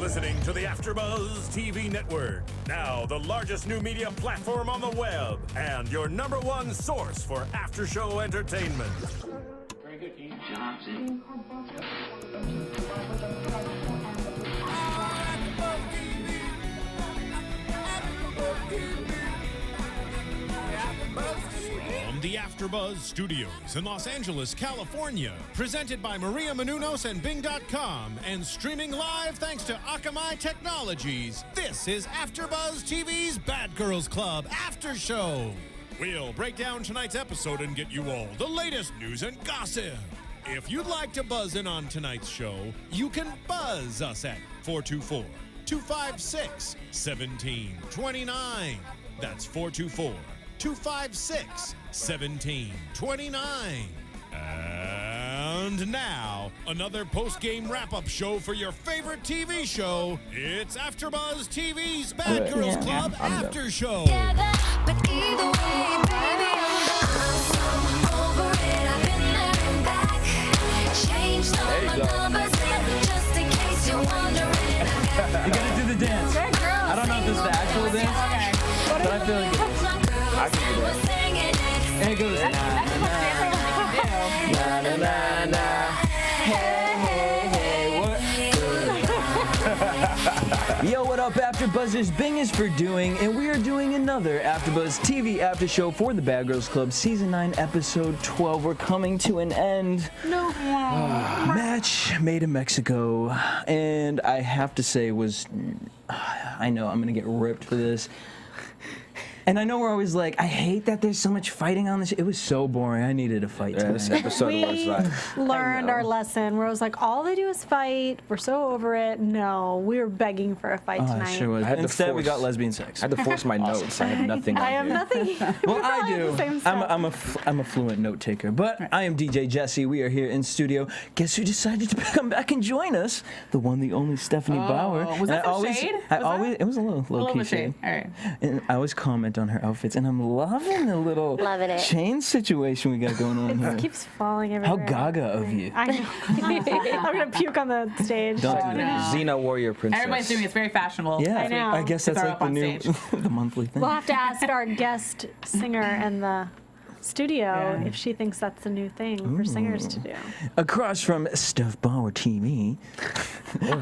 listening to the AfterBuzz TV network, now the largest new media platform on the web, and your #1 source for after-show entertainment. Very good, Keith. Johnson. From the AfterBuzz Studios in Los Angeles, California, presented by Maria Menounos and Bing.com, and streaming live thanks to Akamai Technologies, this is AfterBuzz TV's Bad Girls Club After Show. We'll break down tonight's episode and get you all the latest news and gossip. If you'd like to buzz in on tonight's show, you can buzz us at 424-256-1729. That's 424-256-1729. And now, another post-game wrap-up show for your favorite TV show. It's AfterBuzz TV's Bad Girls Club After Show. But either way, baby, I'm so over it. I've been there and back. Changed all my numbers just in case you're wondering. You gotta do the dance. I don't know if this is the actual dance, but I feel like it is. I can do that. And it goes, na na na na, hey, hey, hey, what? Yo, what up, AfterBuzzers? Bing is for doing, and we are doing another AfterBuzz TV after show for the Bad Girls Club, Season 9, Episode 12. We're coming to an end. No. Match made in Mexico, and I have to say I know I'm gonna get ripped for this. And I know we're always like, I hate that there's so much fighting on this. It was so boring. I needed a fight tonight. This episode was like, learned our lesson where it was like, all they do is fight. We're so over it. No, we were begging for a fight tonight. Sure was. Instead, we got lesbian sex. I had to force my notes. I had nothing. I have nothing. Well, I do. I'm a fluent note taker. But I am DJ Jesse. We are here in studio. Guess who decided to come back and join us? The one, the only Stephanie Bauer. Was that some shade? It was a little key shade. All right. And I always comment on her outfits, and I'm loving the little chain situation we got going on here. It keeps falling everywhere. How gaga of you. I know. I'm going to puke on the stage. Don't do that. Xena Warrior Princess. Everybody's doing it. It's very fashionable. Yeah, I know. I guess that's like the new, the monthly thing. We'll have to ask our guest singer in the studio if she thinks that's a new thing for singers to do. Across from Steph Bauer TV,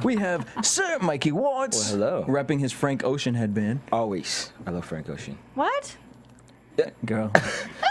we have Sir Mykee Wattz. Well, hello. Repping his Frank Ocean headband. Always. I love Frank Ocean. What? Girl.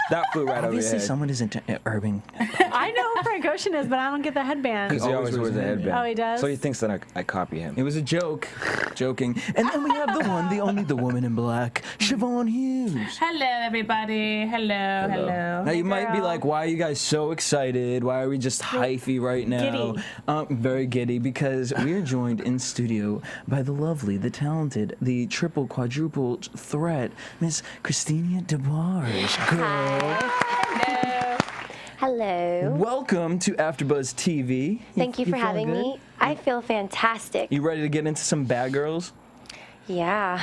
That flew right over your Obviously, head. someone is into urban. I know who Frank Ocean is, but I don't get the headband. Because he always wears a headband. Oh, he does? So he thinks that I copy him. It was a joke. Joking. And then we have the one, the only, the woman in black, Chevonne Hughes. Hello, everybody. Hello. Now, you might be like, why are you guys so excited? Why are we just hyphy right now? Giddy. Very giddy, because we are joined in studio by the lovely, the talented, the triple, quadruple threat, Miss Kristinia DeBarge. Girl. Hello. Welcome to AfterBuzz TV. Thank you for having me. I feel fantastic. You ready to get into some bad girls? Yeah.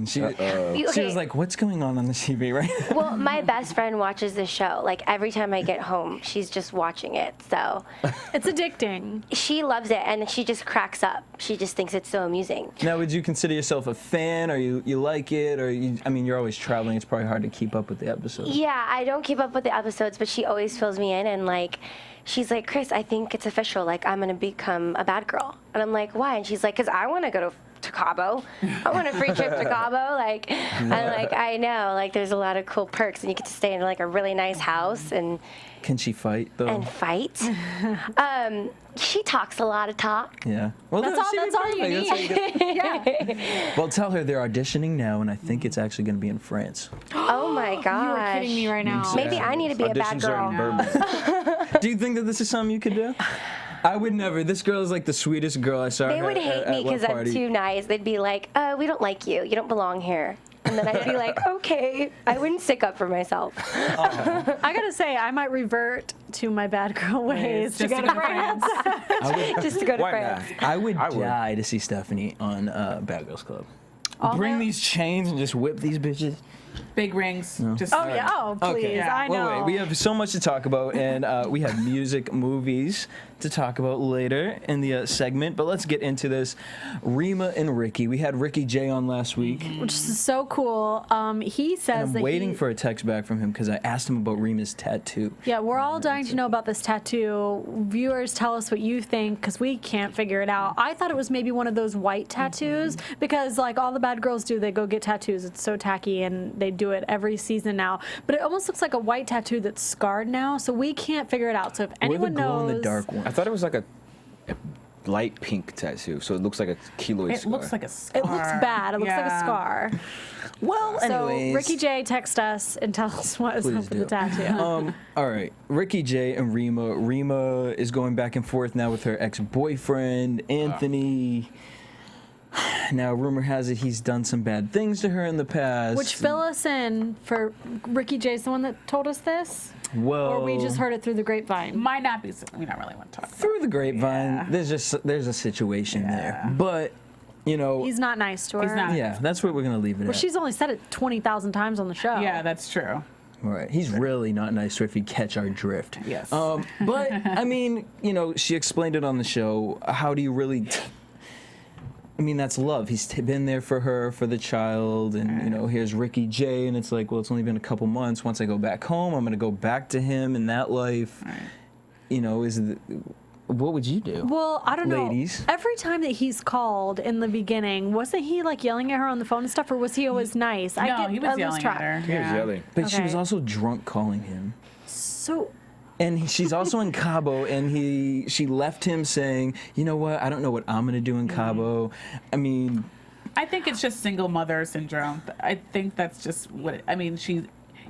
She was like, what's going on the TV right now? Well, my best friend watches the show. Like, every time I get home, she's just watching it. So it's addicting. She loves it, and she just cracks up. She just thinks it's so amusing. Now, would you consider yourself a fan, or you like it, or you're always traveling. It's probably hard to keep up with the episodes. Yeah, I don't keep up with the episodes, but she always fills me in, and like, she's like, Chris, I think it's official. Like, I'm going to become a bad girl. And I'm like, why? And she's like, because I want to go to Cabo. I want a free trip to Cabo. Like, I'm like, I know. Like, there's a lot of cool perks, and you get to stay in like a really nice house. And can she fight though? And fight. She talks a lot of talk. Yeah. Well, that's all you need. Yeah. Well, tell her they're auditioning now, and I think it's actually going to be in France. Oh my gosh. You are kidding me right now. Maybe I need to be a bad girl. Do you think that this is something you could do? I would never. This girl is like the sweetest girl I saw. They would hate me because I'm too nice. They'd be like, we don't like you. You don't belong here. And then I'd be like, okay. I wouldn't stick up for myself. I gotta say, I might revert to my bad girl ways to go to France. Just to go to France. I would die to see Stephanie on Bad Girls Club. Bring these chains and just whip these bitches. Big rings. Just Oh yeah. Oh please. Okay. I know. Well, wait, we have so much to talk about, and we have music, movies to talk about later in the segment. But let's get into this. Rima and Ricky. We had Ricky J on last week. Which is so cool. He says I'm that waiting for a text back from him because I asked him about Rima's tattoo. Yeah, we're all dying to know about this tattoo. Viewers, tell us what you think because we can't figure it out. I thought it was maybe one of those white tattoos because like all the bad girls do, they go get tattoos. It's so tacky and they do it every season now. But it almost looks like a white tattoo that's scarred now, so we can't figure it out. So if Or anyone the glow knows, in the dark one. I thought it was like a light pink tattoo, so it looks like a keloid It scar. looks like a scar. it looks bad. It looks like a Yeah. scar. Well, So anyways. Ricky J, text us and tell us what is Please up with do. the tattoo. All right, Ricky J and Rima. Rima is going back and forth now with her ex-boyfriend, Anthony. Now, rumor has it he's done some bad things to her in the past. Which fill us in for Ricky J's the one that told us this? Well, Or we just heard it through the grapevine? Might not be. We don't really want to talk. through the grapevine. Yeah. There's a situation there, but you know, He's not nice to her. He's not. yeah, that's what we're gonna leave it Well, at. she's only said it 20,000 times on the show. Yeah, that's true. All right, he's really not nice to her if you catch our drift. Yes. But I mean, you know, she explained it on the show. How do you really? I mean, that's love. He's been there for her, for the child, and you know, here's Ricky J, and it's like, well, it's only been a couple months. Once I go back home, I'm gonna go back to him in that life. Right. You know, what would you do? Well, I don't know. Ladies. Every time that he's called in the beginning, wasn't he like yelling at her on the phone and stuff, or was he always nice? No, he was lose yelling track. at her. He was Yeah. yelling. But she was Okay. also drunk calling him. So, And she's also in Cabo, and she left him saying, you know what, I don't know what I'm going to do in Cabo. I mean, I think it's just single mother syndrome. I think that's just what I mean.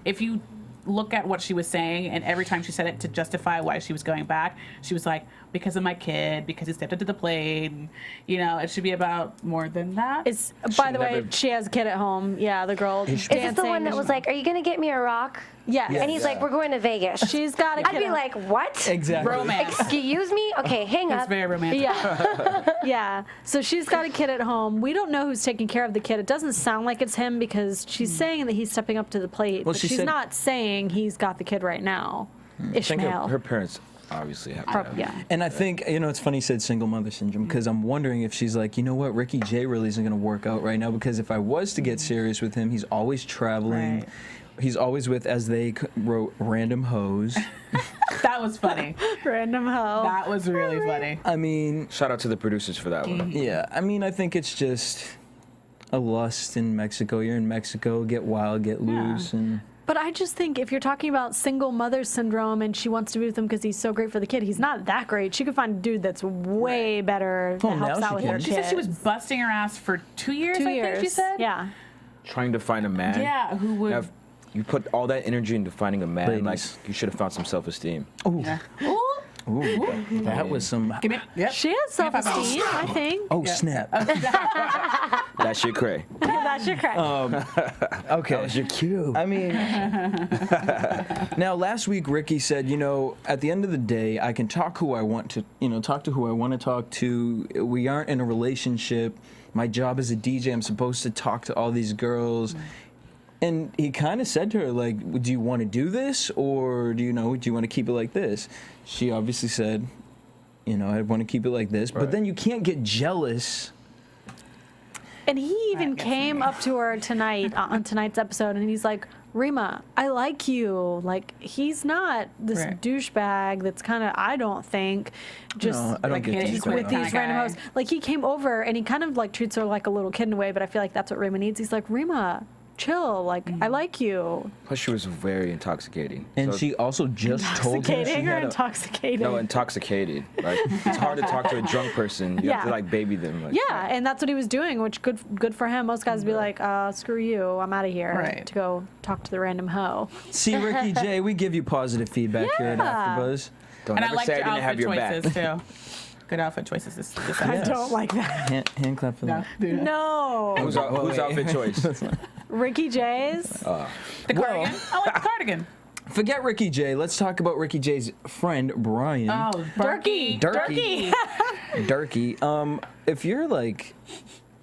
If you look at what she was saying, and every time she said it to justify why she was going back, she was like, because of my kid, because he stepped up to the plate. And, you know, it should be about more than that. it's, by the way, never- she has a kid at home. Yeah, the girl Is dancing. this the one that was like, "Are you gonna get me a rock?" Yes. And he's like, "We're going to Vegas." She's got a kid I'd be at- like, "What? exactly. Romance. Excuse me? Okay, hang It's up." very romantic. Yeah. Yeah. So she's got a kid at home. We don't know who's taking care of the kid. It doesn't sound like it's him because she's saying that he's stepping up to the plate. Well, but she she's said- not saying he's got the kid right now. I think Ishmael. her parents obviously have. Yeah. And I think, you know, it's funny you said single mother syndrome, because I'm wondering if she's like, you know what, Ricky J really isn't going to work out right now, because if I was to get serious with him, he's always traveling. Right. He's always with, as they wrote, random hoes. That was funny. Random hoe. That was really funny. I mean, Shout out to the producers for that one. yeah, I mean, I think it's just a lust in Mexico. You're in Mexico, get wild, get loose, and But I just think if you're talking about single mother syndrome and she wants to be with him because he's so great for the kid, he's not that great. She could find a dude that's way better that Oh, now helps she out with can. her She kid. said she was busting her ass for 2 years. 2 I years. think she said. Yeah. Trying to find a man. Yeah. Who would? Now, if you put all that energy into finding a man, like Ladies. you should have found some self-esteem. Yeah. Ooh. ooh, that was some. Give me. Yep. She has self-esteem, I think. Oh snap! That shit cray. That's your crack. Okay. That was your cue. I mean, now last week Ricky said, you know, at the end of the day, I can talk who I want to, you know, talk to who I want to talk to. We aren't in a relationship. My job as a DJ, I'm supposed to talk to all these girls. And he kind of said to her, like, do you want to do this, or do you want to keep it like this? She obviously said, you know, I want to keep it like this. But Right. then you can't get jealous. And he even gets came me. up to her tonight on tonight's episode, and he's like, Rima, I like you. Like, he's not this Right. douchebag that's kind of, I don't think, just No, I don't like get hitting these quick with quite these kinda random guy. hosts. Like, he came over, and he kind of, like, treats her like a little kid in a way, but I feel like that's what Rima needs. He's like, Rima, chill. Like, I like you. Plus, she was very intoxicating. And So- she also just told him she Intoxicating or had a, intoxicating? No, intoxicated. Like, it's hard to talk to a drunk person. You have to Yeah. like baby them. Like, Yeah, and that's what he was doing, which good for him. Most guys would be like, screw you, I'm out of here Right. to go talk to the random hoe. See, Ricky J, we give you positive feedback here at Yeah. AfterBuzz. Don't And I ever liked say I your didn't have outfit your back. choices too. Good outfit choices this I Yes. don't like that. Hand clap for No, that. No. Who's wait. outfit choice? Ricky J's. The cardigan. I like the cardigan. Forget Ricky J. Let's talk about Ricky J's friend, Brian. Oh, Derky. Derky. Derky. If you're like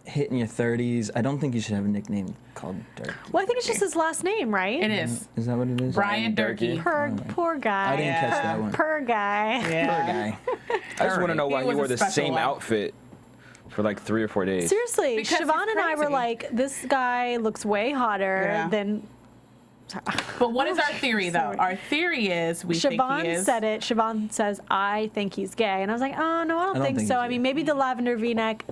hitting your 30s, I don't think you should have a nickname called Derky. Well, I think it's just his last name, right? It is. Is that what it is? Brian Derky. Poor guy. I didn't catch that one. Poor guy. Yeah. Poor guy. I just want to know why He he was wore a the special same one. outfit for like 3 or 4 days. Seriously, Because he's Chevonne and I were crazy. like, this guy looks way hotter Yeah. than. But what is our theory, though? Sorry. Our theory is we think he Chevonne is. said it. Chevonne says, I think he's gay. And I was like, oh, no, I don't think think so. he's I mean, gay. maybe the lavender v-neck,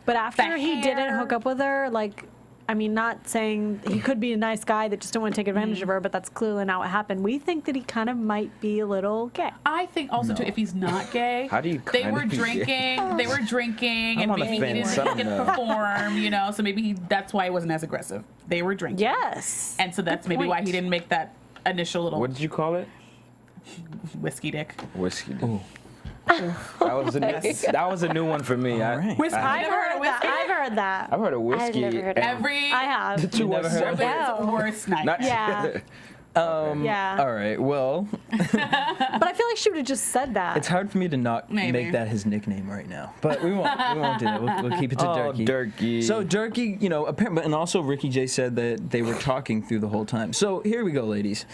But after The he didn't hair. hook up with her, like, I mean, not saying he could be a nice guy that just don't want to take advantage Mm-hmm. of her, but that's clearly not what happened. We think that he kind of might be a little gay. I think also too, if he's not gay, How do you they kind were of be gay? drinking. They were drinking, I'm and on the maybe he fence. didn't I don't know. perform. You know, so maybe that's why he wasn't as aggressive. They were drinking. Yes. And so that's maybe why he didn't make that initial little What did you call it? whiskey dick. Whiskey. That was a new one for me. All right. Whiskey. I've Never heard heard of that. whiskey? I've heard that. I've heard of whiskey. never heard of and Every I have. Two never heard of that? woman's worst night. Not Yeah. Yeah. All right. Well, But I feel like she would have just said that. it's hard for me to not Maybe. make that his nickname right now. But we won't do that. We'll keep it to Oh, Derky. Derky. So Derky, you know, apparently, and also Ricky J said that they were talking through the whole time. So here we go, ladies.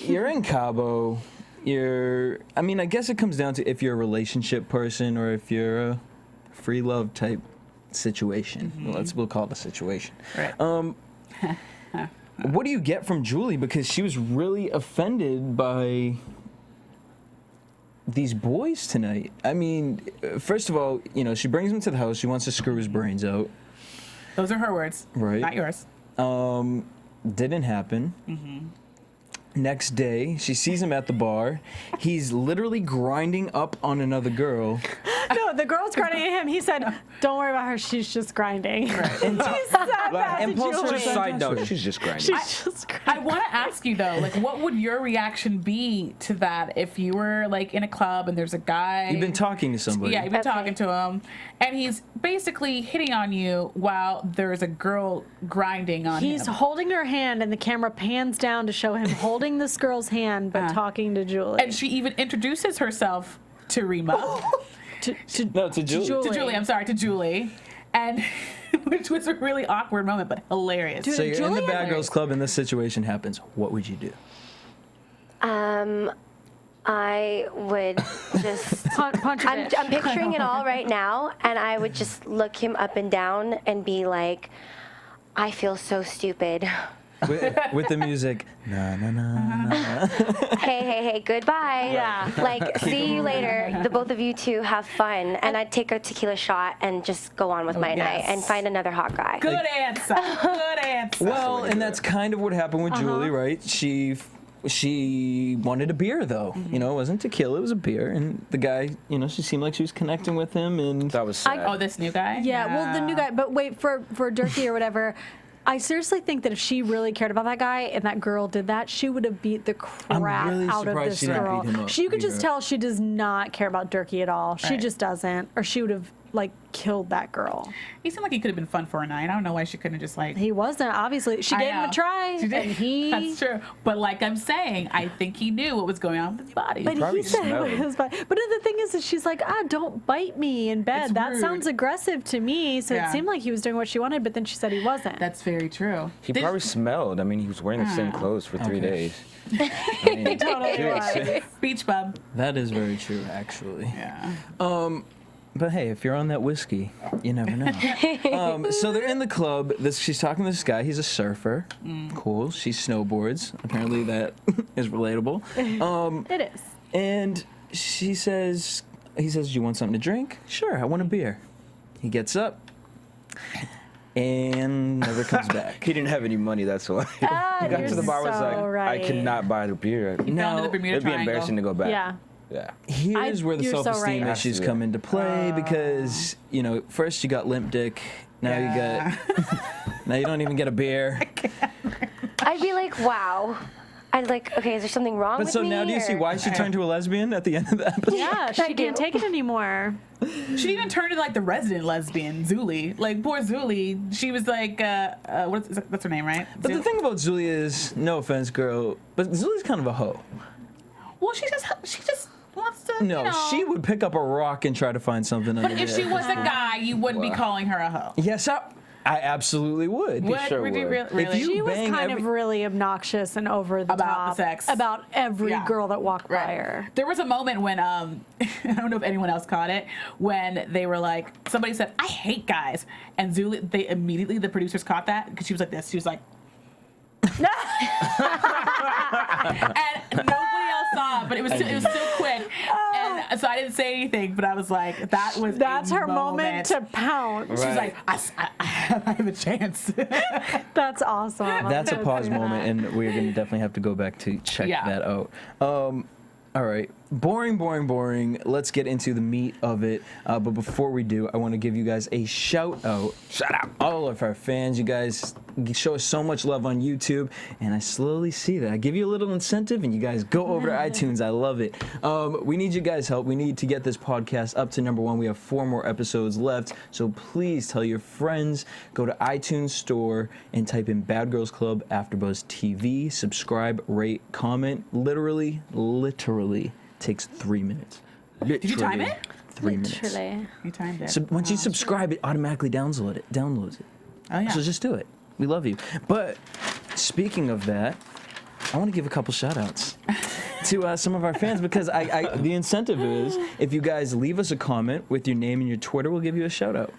You're in Cabo. I mean, I guess it comes down to if you're a relationship person or if you're a free love type situation. We'll call it a situation. Right. What do you get from Julie? Because she was really offended by these boys tonight. I mean, first of all, you know, she brings him to the house. She wants to screw his brains out. Those are her words. Right. Not yours. Didn't happen. Next day, she sees him at the bar. He's literally grinding up on another girl. No, the girl's grinding at him. He said, don't worry about her. She's just grinding. Right. And he said that to impulsive Julie. just Side note, she's just grinding. She's just grinding. I want to ask you though, like, what would your reaction be to that if you were like in a club and there's a guy? You've been talking to somebody. Yeah, you've been Okay. talking to him, and he's basically hitting on you while there's a girl grinding on He's him. holding her hand, and the camera pans down to show him holding this girl's hand, but talking to Julie. And she even introduces herself to Rima. No, to Julie. Julie. To Julie, I'm sorry, to Julie. And which was a really awkward moment, but hilarious. Dude, So you're in the Julie Bad and- Girls Club and this situation happens. What would you do? I would just. Punch her I'm bitch. picturing it all right now, and I would just look him up and down and be like, I feel so stupid. With the music. Na, na, na, na. Hey, goodbye. Yeah. Like, see you later. The both of you two have fun. And I'd take a tequila shot and just go on with my night and find another hot guy. Good answer. Good answer. Well, and that's kind of what happened with Julie, right? She wanted a beer, though. You know, it wasn't tequila, it was a beer. And the guy, you know, she seemed like she was connecting with him. And That was sad. Oh, this new guy? Yeah, well, the new guy, but wait, for Derky or whatever, I seriously think that if she really cared about that guy and that girl did that, she would have beat the crap really out of surprised this she didn't girl. beat him up, You could beat just her tell she does not care about Derky at all. She Right. just doesn't, or she would have like killed that girl. He seemed like he could have been fun for a night. I don't know why she couldn't have just like. He wasn't, obviously. She I gave him know. a try, She did. and he. That's true. But like I'm saying, I think he knew what was going on with his body. But probably he said smelled it it. was fine. But the thing is that she's like, don't bite me in bed. It's That rude. sounds aggressive to me. So Yeah. it seemed like he was doing what she wanted, but then she said he wasn't. That's very true. He Did- probably smelled. I mean, he was wearing the same clothes for 3 Okay. days. He totally was. Beach bum. that is very true, actually. Yeah. But hey, if you're on that whiskey, you never know. So they're in the club. She's talking to this guy. He's a surfer. Cool. She snowboards. Apparently that is relatable. It is. And he says, do you want something to drink? Sure, I want a beer. He gets up and never comes back. He didn't have any money, that's why. He got you're to the bar, was so like, right. I cannot buy the beer. Fell into Now, the Bermuda It'd be Triangle. embarrassing to go back. Yeah. Yeah. here's where the you're so self-esteem right. issues Yeah. come into play because, you know, first you got limp dick. Now you got, now you don't even get a beer. I'd be like, wow. I'd like, okay, is there something wrong But with so me? now do you see or- why she turned to a lesbian at the end of the episode? Yeah, she can't take it anymore. She even turned into like the resident lesbian, Zuli. Like poor Zuli. She was like, that's her name, right? But the thing about Julie is, no offense, girl, but Julie's kind of a hoe. Well, she just wants to. No, you know. she would pick up a rock and try to find something under But if there. she was a guy, you wouldn't be calling her a hoe. Yes, I absolutely would. Would sure you would. really? If you She was bang kind of really obnoxious and over the About top the sex. about every Yeah. girl that walked by Right. her. There was a moment when I don't know if anyone else caught it, when they were like, somebody said, "I hate guys," and Julie, the producers caught that because she was like this. She was like, and nobody else saw it, but it was still quick. And so I didn't say anything, but I was like, that's her moment to pounce. She was like, I have a chance. That's awesome. That's a pause moment, and we're going to definitely have to go back to check Yeah. that out. All right. Boring. Let's get into the meat of it. But before we do, I want to give you guys a shout out. Shout out. All of our fans. You guys show us so much love on YouTube, and I slowly see that. I give you a little incentive, and you guys go over to iTunes. I love it. We need you guys' help. We need to get this podcast up to #1. We have 4 more episodes left, so please tell your friends. Go to iTunes Store and type in Bad Girls Club AfterBuzz TV. Subscribe, rate, comment. Literally takes 3 minutes. Did you time it? 3 minutes. Literally. You timed it. So once you subscribe, it automatically downloads it. Oh yeah. So just do it. We love you. But speaking of that, I want to give a couple shout outs to some of our fans, because the incentive is if you guys leave us a comment with your name and your Twitter, we'll give you a shout out.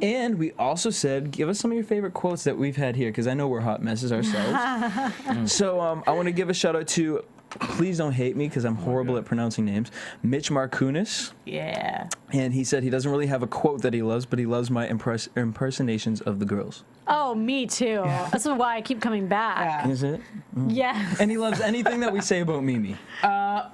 And we also said, give us some of your favorite quotes that we've had here, because I know we're hot messes ourselves. So I want to give a shout out to, please don't hate me because I'm horrible at pronouncing names, Mitch Markunis. Yeah. And he said he doesn't really have a quote that he loves, but he loves my impersonations of the girls. Oh, me too. That's why I keep coming back. Is it? Yes. And he loves anything that we say about Mimi.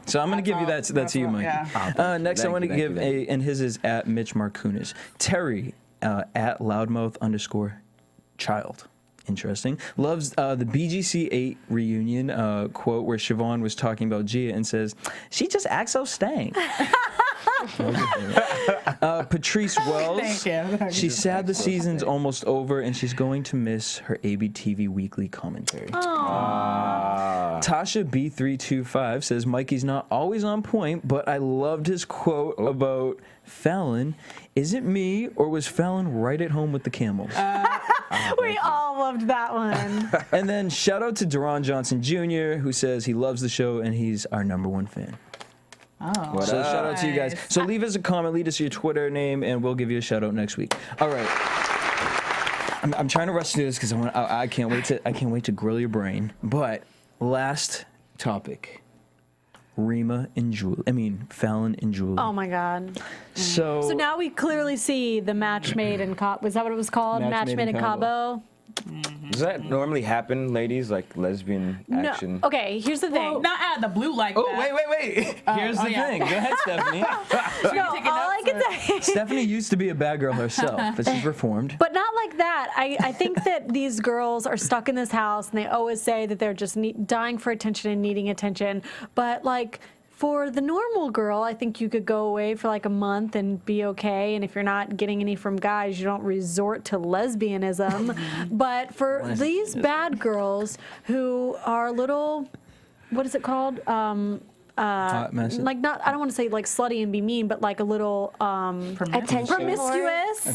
So I'm going to give you that to you, Mike. Yeah. Next, I want to give and his is at Mitch Markunis. Terry at loudmouth_child. Interesting. Loves the BGC 8 reunion quote where Chevonne was talking about Gia and says, "She just acts so stank." Patrice Wells. Thank you. She's sad the season's almost over and she's going to miss her ABTV weekly commentary. Tasha B325 says Mikey's not always on point, but I loved his quote about Fallon. Is it me, or was Fallon right at home with the camels? We all loved that one. And then shout out to Deron Johnson Jr., who says he loves the show and he's our #1 fan. Oh. So shout out to you guys. So leave us a comment, lead us your Twitter name, and we'll give you a shout out next week. All right. I'm trying to rush through this because I can't wait to grill your brain. But last topic. Rima and Julie. Fallon and Julie. Oh my God. So now we clearly see the match made in Cabo. Was that what it was called? Match made in Cabo. Does that normally happen, ladies? Like lesbian action? No. Okay, here's the thing. Not out of the blue like Oh, that. wait. Here's the thing. Go ahead, Stephanie. No, all I can say. Stephanie used to be a bad girl herself, but she's reformed. But not like that. I think that these girls are stuck in this house, and they always say that they're just dying for attention and needing attention. But like, for the normal girl, I think you could go away for like a month and be okay. And if you're not getting any from guys, you don't resort to lesbianism. But for these bad girls who are little, what is it called? Hot mess. Like not, I don't want to say like slutty and be mean, but like a little Attention. promiscuous.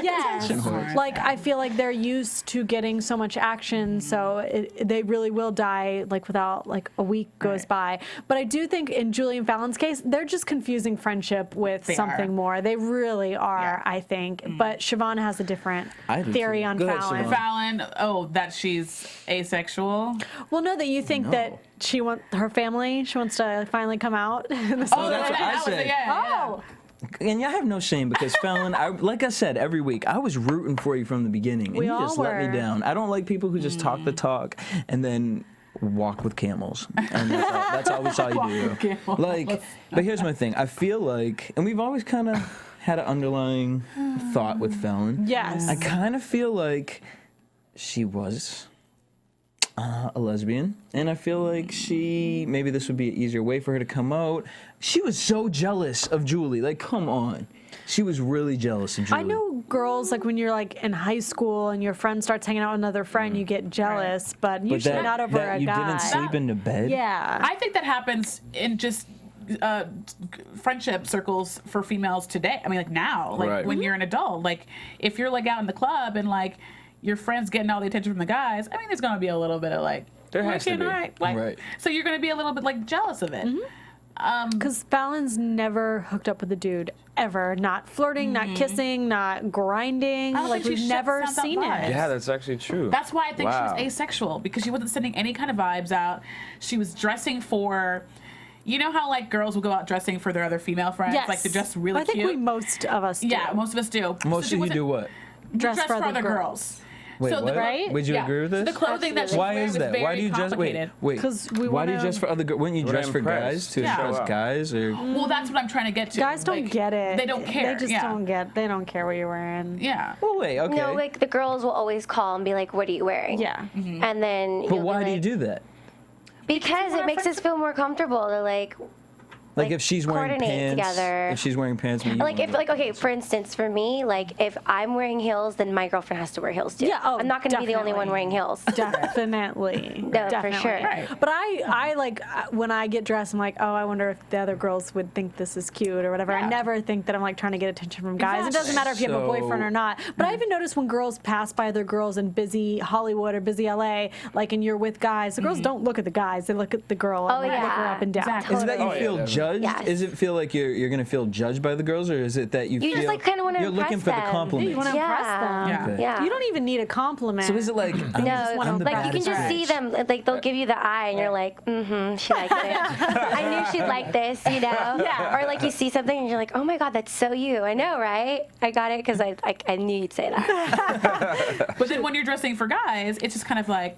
Yes. Like I feel like they're used to getting so much action, so they really will die like without like a week goes by. But I do think in Julie and Fallon's case, they're just confusing friendship with something more. They really are, I think. But Chevonne has a different theory on Go ahead, Fallon. Chevonne. Fallon, that she's asexual. Well, no, that you think that she wants her family. She wants to finally come out. That's what I said. Oh. And I have no shame because Fallon, like I said every week, I was rooting for you from the beginning, and We you all just let were. me down. I don't like people who just talk the talk and then walk with camels, and that's all we saw you do. Like, but here's my thing. I feel like, and we've always kind of had an underlying thought with Fallon. Yes. I kind of feel like she was a lesbian, and I feel like maybe this would be an easier way for her to come out. She was so jealous of Julie. Like, come on. She was really jealous of Julie. I know girls, like when you're like in high school and your friend starts hanging out with another friend, you get jealous, but usually not over a you guy. didn't sleep in the bed? Yeah. I think that happens in just friendship circles for females today. I mean, like now, like Right. when you're an adult, like if you're like out in the club and like your friend's getting all the attention from the guys, I mean, there's gonna be a little bit of like, There why has to can't be. I? Like, Right. so you're gonna be a little bit like jealous of it. Because Fallon's never hooked up with a dude ever. Not flirting, not kissing, not grinding. I don't Like think she we've never sends out seen vibes. it. Yeah, that's actually true. That's why I think Wow. she was asexual, because she wasn't sending any kind of vibes out. She was dressing for, you know how like girls will go out dressing for their other female friends, Yes. like they're just really I think cute. most of us do. Yeah, most of us do. Most she of you wasn't- do what? Dress for other other girls. girls. Wait, So the what? clo- Right? Would you Yeah. agree with this? The clothing that she Why wears is that? very Why do you dress? Wait, complicated. wait. 'Cause we Why do you wanna- dress for other girls? Wouldn't you Wanna dress for impress. guys to Yeah. impress Show up. guys? Or Well, that's what I'm trying to get to. Guys don't Like, get it. They don't care. They just yeah. don't get. They don't care what you're wearing. Yeah. oh wait, okay. No, like the girls will always call and be like, "What are you wearing?" Yeah. And then. but you'll be why do you like- do that? Because it makes us feel more comfortable to like. Like if she's wearing coordinate pants, together. if she's wearing pants, me, you Like wanna if go- like okay, for instance, for me, like if I'm wearing heels, then my girlfriend has to wear heels too. Yeah, oh, I'm not going to be the only one definitely. wearing heels. Definitely. No, for Definitely. sure. Right. But I like when I get dressed, I'm like, oh, I wonder if the other girls would think this is cute or whatever. I Yeah. never think that I'm like trying to get attention from guys. It Exactly. doesn't matter if you have a boyfriend So- or not. But I even notice when girls pass by other girls in busy Hollywood or busy LA, like, and you're with guys, the girls don't look at the guys; they look at the girl and Oh, like, look her yeah. up and down. Exactly. Is it that you Totally. feel yeah, judged? Yes. Is it feel like you're gonna feel judged by the girls, or is it that you You feel just like kind of want to you're impress looking for the them. compliment? You want to impress them. Yeah. Okay. Yeah. You don't even need a compliment. So is it like I'm, No, I'm the like you can baddest just bitch? see them, like they'll give you the eye, and you're like, she likes it. I knew she'd like this, you know? Yeah. Or like you see something, and you're like, oh my god, that's so you. I know, right? I got it because I knew you'd say that. But then when you're dressing for guys, it's just kind of like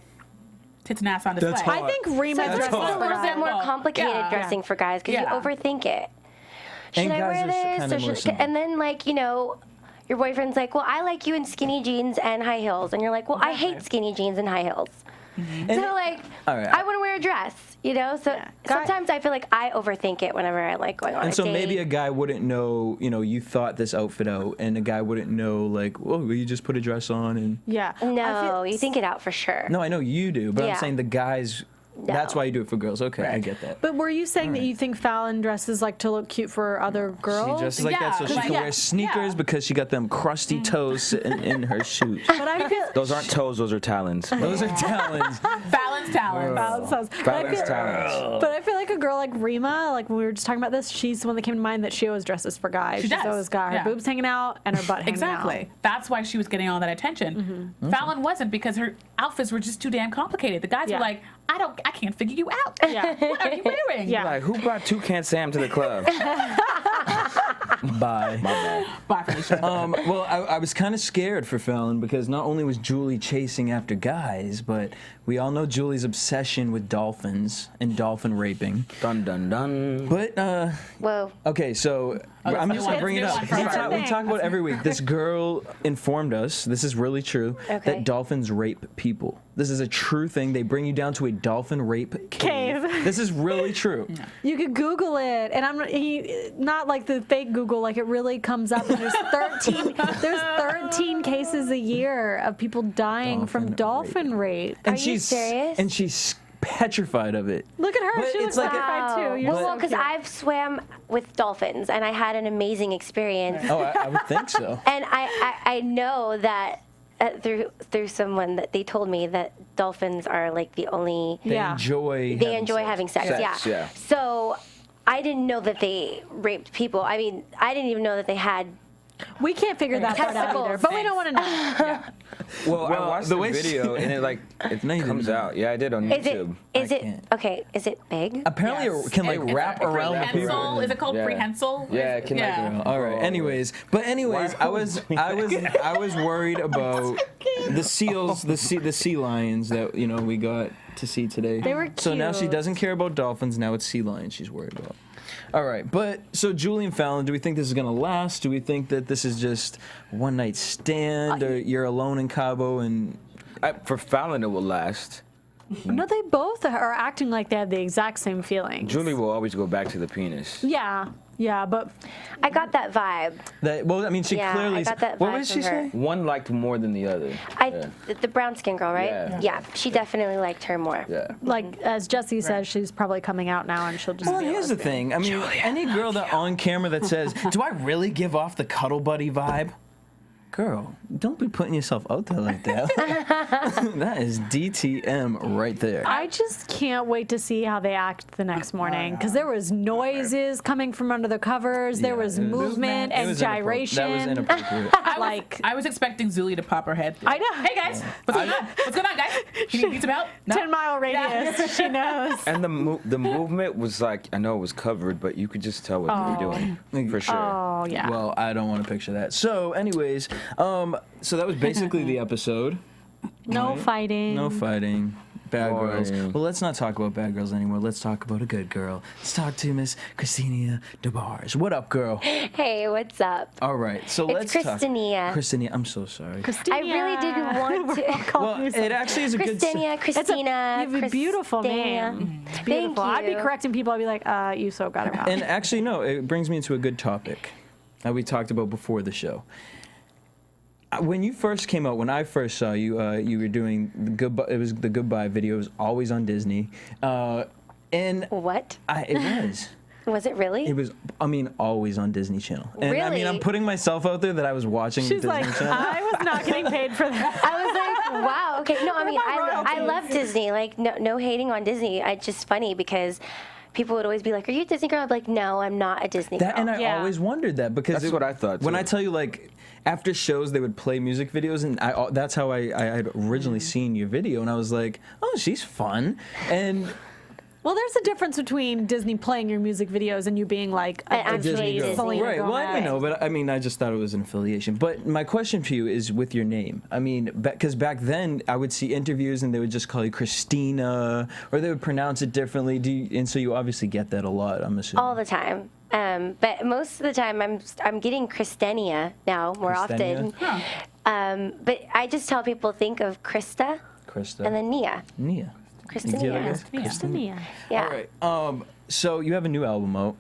tits and ass on display. That's hot. I think Rima So it's dresses a for little bit more guys. complicated Yeah. dressing for guys because Yeah. you overthink it. Should And I guys wear are this? kinda Or more should, simple. and then like, you know, your boyfriend's like, well, I like you in skinny jeans and high heels. And you're like, well, I hate skinny jeans and high heels. So like, all right. I want to wear a dress, you know? So Guy- sometimes I feel like I overthink it whenever I like going on And a so date. maybe a guy wouldn't know, you know, you thought this outfit out, and a guy wouldn't know, like, oh, you just put a dress on, and Yeah. I No, feel- you think it out for sure. no, I know you do, but I'm Yeah. saying the guys. That's No. why you do it for girls. Okay, I get that. But were you saying that you think Fallon dresses like to look cute for other girls? She dresses like that so Yeah, she like- can yeah, wear sneakers yeah. because she got them crusty toes sitting in her shoes. But I feel Those aren't toes, those are talons. Those are talons. Fallon's talent. Fallon says. Fallon's talons. But I feel like a girl like Rima, like when we were just talking about this, she's the one that came to mind that she always dresses for guys. She She's does, always got her yeah. boobs hanging out and her butt hanging Exactly. out. That's why she was getting all that attention. Fallon wasn't, because her outfits were just too damn complicated. The guys Yeah. were like, I can't figure you out. Yeah. What are you wearing? Yeah. Like, who brought Toucan Sam to the club? Bye. My bad. Bye, Felicia. Well, I was kind of scared for Fallon because not only was Julie chasing after guys, but we all know Julie's obsession with dolphins and dolphin raping. Dun dun dun. But Whoa. okay, so that's I'm a just new gonna one. bring it That's a up. new one. That's a We thing. talk about it every week. This girl informed us. This is really true. Okay. That dolphins rape people. This is a true thing. They bring you down to a dolphin rape Cave. This is really true. You could Google it, and not like the fake Google, like it really comes up. And there's 13 cases a year of people dying from dolphin rape. And Are you serious? And she's petrified of it. Look at her; But she it's looks like petrified too. You're Well, so because cute. I've swam with dolphins and I had an amazing experience. Oh, I would think so. And I know that through someone that they told me that dolphins are like the only They Yeah. enjoy. they enjoy having sex. Sex, yeah. So I didn't know that they raped people. I mean, I didn't even know that they had. We can't figure that part out either, Testicles. but we don't want to know. Well, I Well, watched the the way video and it like it No, you comes didn't. out. Yeah, I did on Is it? YouTube. Is I it can't. okay? Is it big? Apparently, Yes. it can like It's wrap a around the prehensile. people. Is it called Yeah. prehensile? Yeah, it can Yeah. like All right. Anyways, I was worried about the seals, the sea lions that we got to see today. They were So now she cute. doesn't care about dolphins. Now it's sea lions she's worried about. All right, but so Julie and Fallon, do we think this is gonna last? Do we think that this is just one night stand, or you're alone in Cabo and? For Fallon, it will last. No, they both are acting like they have the exact same feelings. Julie will always go back to the penis. Yeah, but I got that vibe. Well, I mean, she Yeah, clearly. I got that What vibe did she from her. say? One liked more than the other. The brown skin girl, right? Yeah. She definitely liked her more. Yeah. like as Jesse says, she's probably coming out now, and she'll just. Well, be here's the lesbian. thing. I mean, any girl that on camera that says, "Do I really give off the cuddle buddy vibe?" Girl, don't be putting yourself out there like that. That is DTM right there. I just can't wait to see how they act the next morning, because there was noises coming from under the covers. There was movement It and was gyration. That was inappropriate. I was expecting Julie to pop her head. I know. Hey guys, what's going on? What's going on, guys? You need pizza belt? No? 10-mile radius. She knows. And the movement was like, I know it was covered, but you could just tell what they were doing for sure. Oh yeah. Well, I don't want to picture that. So, anyways, so that was basically the episode. No Right? fighting. No fighting. Bad girls. Boring. Well, let's not talk about bad girls anymore. Let's talk about a good girl. Let's talk to Miss Kristinia DeBarge. What up, girl? Hey, what's up? All right, so It's let's talk. Christinia. Kristinia, I'm so sorry. I really didn't want to. Well, it actually is a good. Christinia, Christina. You have a beautiful name. It's Thank beautiful. I'd be you. correcting people. I'd be like, you so got it wrong. And actually, no, it brings me into a good topic that we talked about before the show. When you first came out, when I first saw you, you were doing the goodbye. It was the goodbye video. It was always on Disney, and What? it was. Was it really? It was, I mean, always on Disney Channel. And I mean, Really? I'm putting myself out there that I was watching She's Disney like, Channel. I was not getting paid for that. I was like, wow. Okay, no, I mean, about I royalties? love Disney. Like, no hating on Disney. It's just funny because people would always be like, "Are you a Disney girl?" I'm like, "No, I'm not a Disney girl." And I Yeah. always wondered that because That's what I thought, When too. I tell you, like, after shows, they would play music videos, and that's how I had originally seen your video, and I was like, oh, she's fun. And Well, there's a difference between Disney playing your music videos and you being like a An actual Disney Disney. Selena right, well, I Gomez. know, but I mean, I just thought it was an affiliation. But my question for you is with your name. I mean, because back then, I would see interviews, and they would just call you Christina, or they would pronounce it differently. And so you obviously get that a lot, I'm assuming. all the time. But most of the time, I'm getting Kristinia now more Kristinia? often. But I just tell people think of Krista Krista. and then Nia. Nia. Kristinia. Christinia. Yeah. All right. So you have a new album out.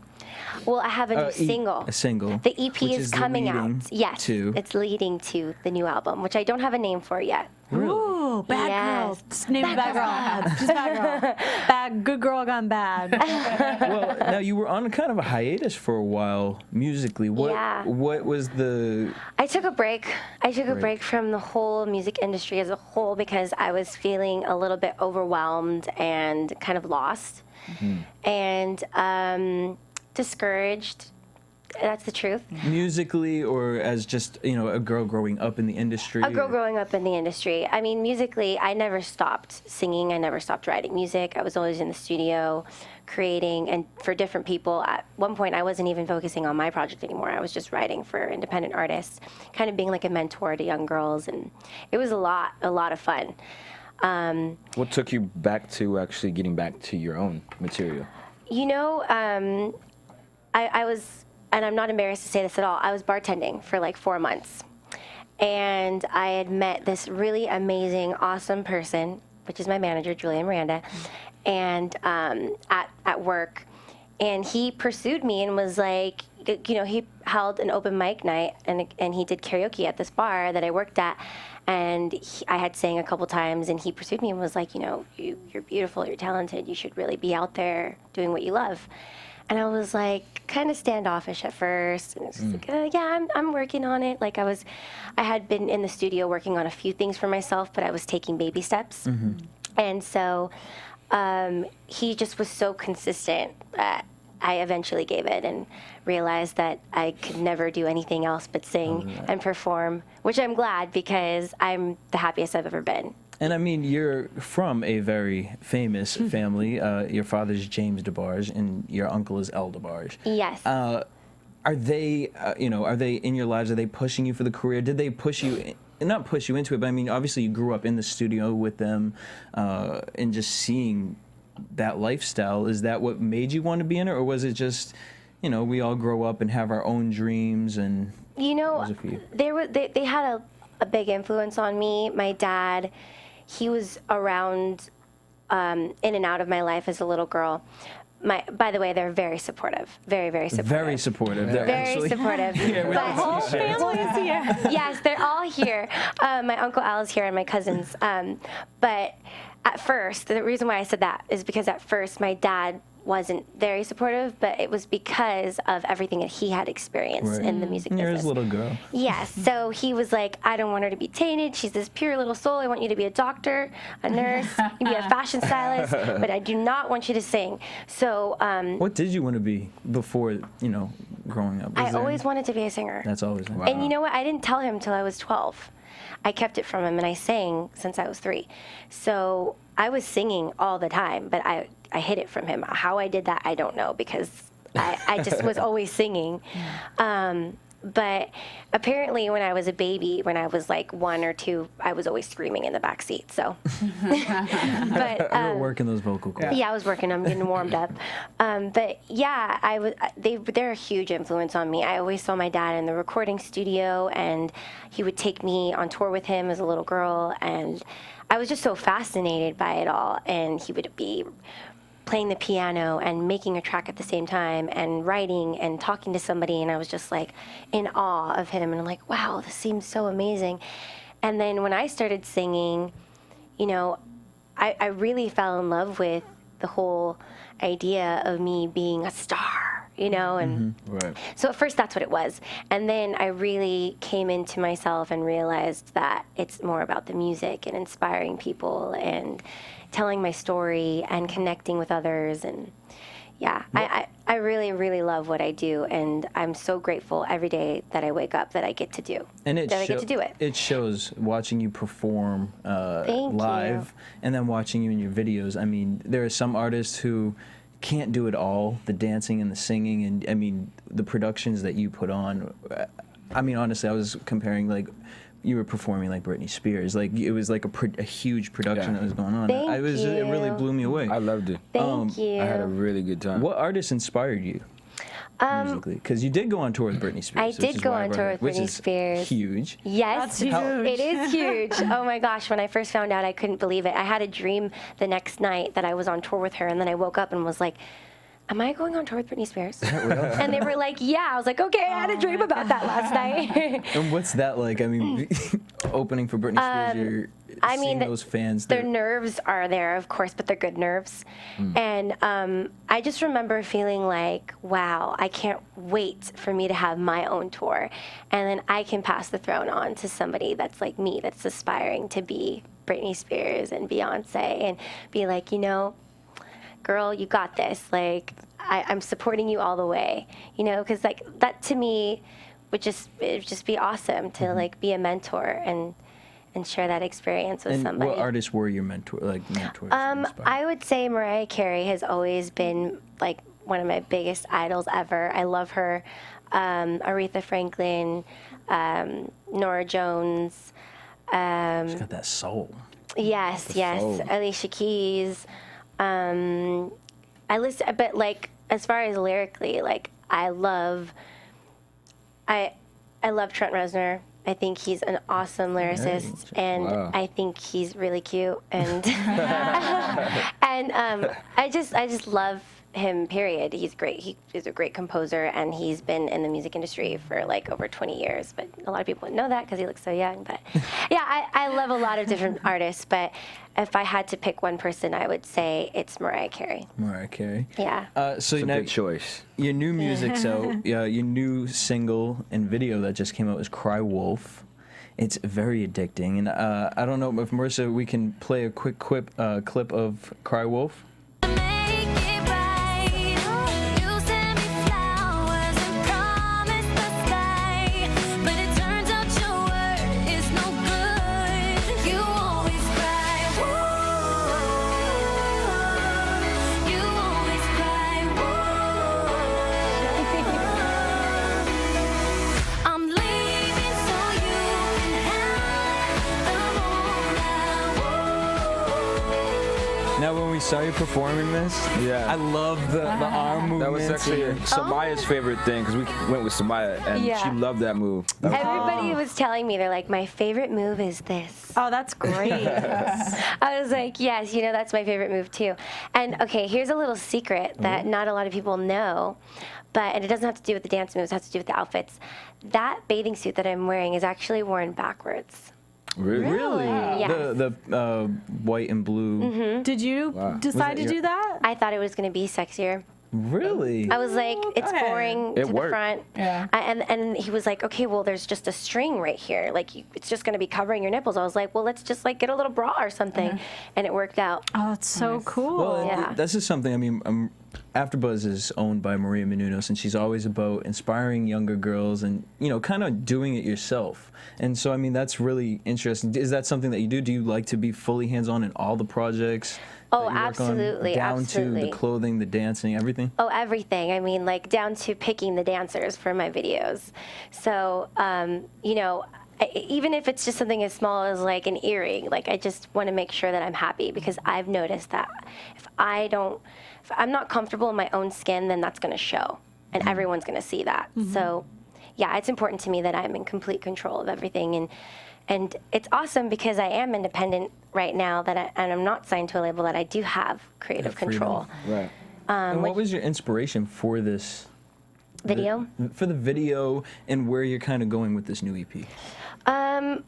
Well, I have a new single. A single. The EP which is coming leading out. Yes, to- it's leading to the new album, which I don't have a name for yet. Ooh, bad girl. Yes. Just name it bad girl. She's bad girl. Bad, good girl gone bad. Well, now you were on kind of a hiatus for a while musically. Yeah. What was the? I took a break. I took a break from the whole music industry as a whole because I was feeling a little bit overwhelmed and kind of lost and discouraged. That's the truth. Musically, or as just a girl growing up in the industry? A girl growing up in the industry. I mean, musically, I never stopped singing. I never stopped writing music. I was always in the studio creating, and for different people. At one point, I wasn't even focusing on my project anymore. I was just writing for independent artists, kind of being like a mentor to young girls, and it was a lot of fun. What took you back to actually getting back to your own material? I was, and I'm not embarrassed to say this at all, I was bartending for like 4 months. And I had met this really amazing, awesome person, which is my manager, Julie and Miranda, and at work. And he pursued me and was like, he held an open mic night and he did karaoke at this bar that I worked at. And I had sang a couple times, and he pursued me and was like, you're beautiful, you're talented, you should really be out there doing what you love. And I was like, kind of standoffish at first, and it's like, yeah, I'm working on it. Like I had been in the studio working on a few things for myself, but I was taking baby steps. And so he just was so consistent that I eventually gave it and realized that I could never do anything else but sing and perform, which I'm glad because I'm the happiest I've ever been. And I mean, you're from a very famous family. Your father's James DeBarge, and your uncle is El DeBarge. Yes. Are they, are they in your lives? Are they pushing you for the career? Did they push you? Not push you into it, but I mean, obviously you grew up in the studio with them, and just seeing that lifestyle. Is that what made you want to be in it, or was it just, we all grow up and have our own dreams and? What was it for you? They had a big influence on me. My dad, he was around in and out of my life as a little girl. By the way, they're very supportive. Very, very supportive. Very supportive. They're Very actually, supportive. Yeah, But- Whole family is here. Yes, they're all here. My Uncle Al is here and my cousins. But at first, the reason why I said that is because at first my dad wasn't very supportive, but it was because of everything that he had experienced in the music You're business. his little girl. Yes, so he was like, I don't want her to be tainted. She's this pure little soul. I want you to be a doctor, a nurse, you be a fashion stylist, but I do not want you to sing. So What did you want to be before, growing up? I always wanted to be a singer. That's always. Wow. And you know what? I didn't tell him till I was 12. I kept it from him, and I sang since I was 3. So I was singing all the time, but I hid it from him. How I did that, I don't know, because I just was always singing. But apparently when I was a baby, when I was like 1 or 2, I was always screaming in the back seat. So, but You were working those vocal cords. yeah, I was working. I'm getting warmed up. But yeah, they're a huge influence on me. I always saw my dad in the recording studio, and he would take me on tour with him as a little girl, and I was just so fascinated by it all. And he would be playing the piano and making a track at the same time and writing and talking to somebody, and I was just like in awe of him, and I'm like, wow, this seems so amazing. And then when I started singing, I really fell in love with the whole idea of me being a star, and Right. so at first that's what it was. And then I really came into myself and realized that it's more about the music and inspiring people and telling my story and connecting with others. And yeah, I really, really love what I do. And I'm so grateful every day that I wake up that I get to do. And I get to do it. It shows watching you perform Thank live you. and then watching you in your videos. I mean, there are some artists who can't do it all, the dancing and the singing, and I mean, the productions that you put on. I mean, honestly, I was comparing like you were performing like Britney Spears. Like it was like a huge production Yeah. that was going on. Thank It really you. blew me away. I loved it. Thank you. I had a really good time. What artists inspired you musically? Because you did go on tour with Britney Spears. I which did is go why I on brought tour it with up, which Britney is Spears. Huge. Yes, That's huge. It is huge. Oh my gosh, when I first found out, I couldn't believe it. I had a dream the next night that I was on tour with her, and then I woke up and was like, am I going on tour with Britney Spears? And they were like, yeah. I was like, okay, I had a dream about that last night. And what's that like? I mean, opening for Britney Spears, you're seeing those fans. Their that- nerves are there, of course, but they're good nerves. And I just remember feeling like, wow, I can't wait for me to have my own tour. And then I can pass the throne on to somebody that's like me, that's aspiring to be Britney Spears and Beyonce, and be like, girl, you got this. Like, I'm supporting you all the way, because like that to me would just be awesome to like be a mentor and share that experience with And somebody. what artists were your mentors? Inspired? I would say Mariah Carey has always been like one of my biggest idols ever. I love her. Aretha Franklin, Norah Jones. She's got that soul. Yes, soul. Alicia Keys. I listen, but like as far as lyrically, like I love Trent Reznor. I think he's an awesome lyricist, and Wow. I think he's really cute, and and I just love him. Period. He's great. He's a great composer, and he's been in the music industry for like over 20 years. But a lot of people wouldn't know that because he looks so young. But yeah, I love a lot of different artists. But if I had to pick one person, I would say it's Mariah Carey. Mariah Carey. Yeah. So It's a now good choice. your new music, your new single and video that just came out was "Cry Wolf." It's very addicting, and I don't know if Marissa, we can play a quick clip of "Cry Wolf." Make it right. You send me flowers and promise the sky, but it turns out your word is no good. You always cry, whoa. You always cry, whoa. I'm leaving so you can have the moonlight. Now, when we saw you performing this, Yeah. I love the arm movements. That was actually Samaya's favorite thing because we went with Samaya and Yeah. she loved that move. That was- Everybody was telling me, they're like, my favorite move is this. Oh, that's great. I was like, yes, that's my favorite move too. And okay, here's a little secret that not a lot of people know, and it doesn't have to do with the dance moves, it has to do with the outfits. That bathing suit that I'm wearing is actually worn backwards. Really? Yes. The white and blue. Did you decide to your- do that? I thought it was going to be sexier. Really? I was like, it's ahead. boring It to the worked. front. Yeah. And he was like, okay, well, there's just a string right here. Like, it's just going to be covering your nipples. I was like, well, let's just like get a little bra or something. And it worked out. Oh, it's so cool. Well, Yeah. this is something. I mean, AfterBuzz is owned by Maria Menounos, and she's always about inspiring younger girls and kind of doing it yourself. And so, I mean, that's really interesting. Is that something that you do? Do you like to be fully hands-on in all the projects? Oh, that you work on, absolutely, down absolutely. to the clothing, the dancing, everything. Oh, everything. I mean, like down to picking the dancers for my videos. So, even if it's just something as small as like an earring, like I just want to make sure that I'm happy because I've noticed that if I'm not comfortable in my own skin, then that's going to show, and everyone's going to see that. So, yeah, it's important to me that I'm in complete control of everything, and it's awesome because I am independent right now and I'm not signed to a label, that I do have creative freedom. control. Right. And what was your inspiration for this Video? For the video, and where you're kind of going with this new EP? I